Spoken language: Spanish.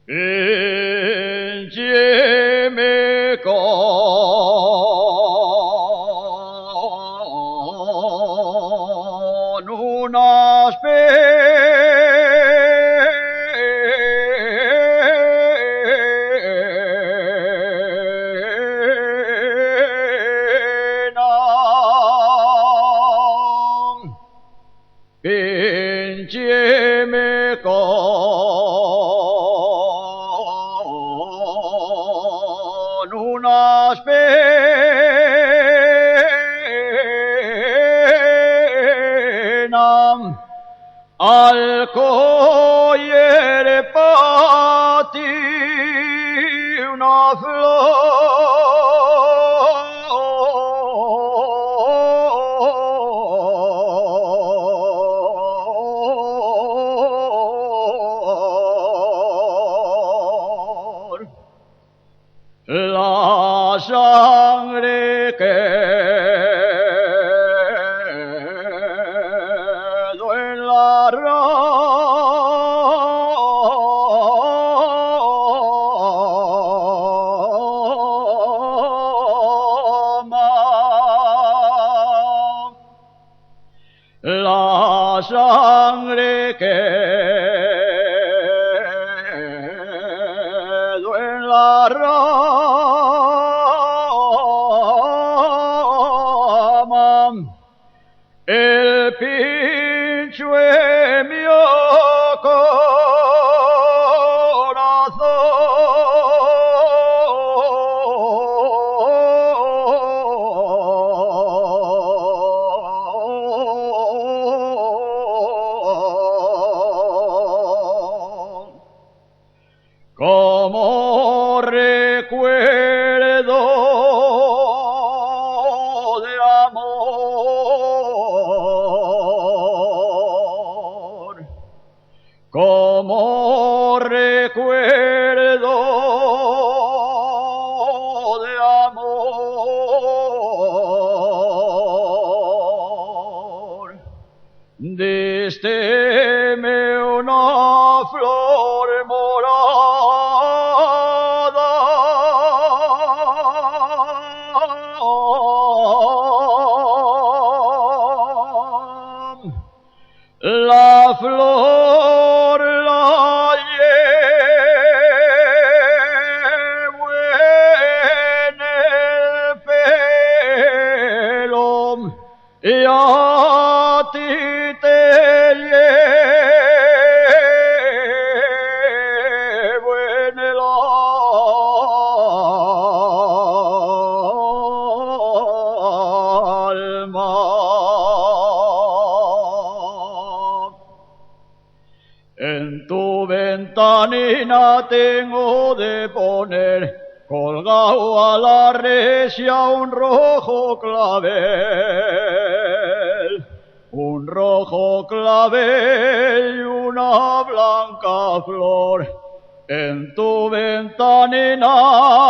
Écheme con unas penas, écheme con unas penas, al coger pa' ti una flor, la sangre quedó en la rama, la sangre quedó en la rama, el pincho en mi corazón. Como recuerdo de amor, como recuerdo de amor, désteme una flor morada, la flor la llevo en el pelo y a ti te llevo en el alma. En tu ventanina tengo de poner colgado a la recia un rojo clavel y una blanca flor. En tu ventanina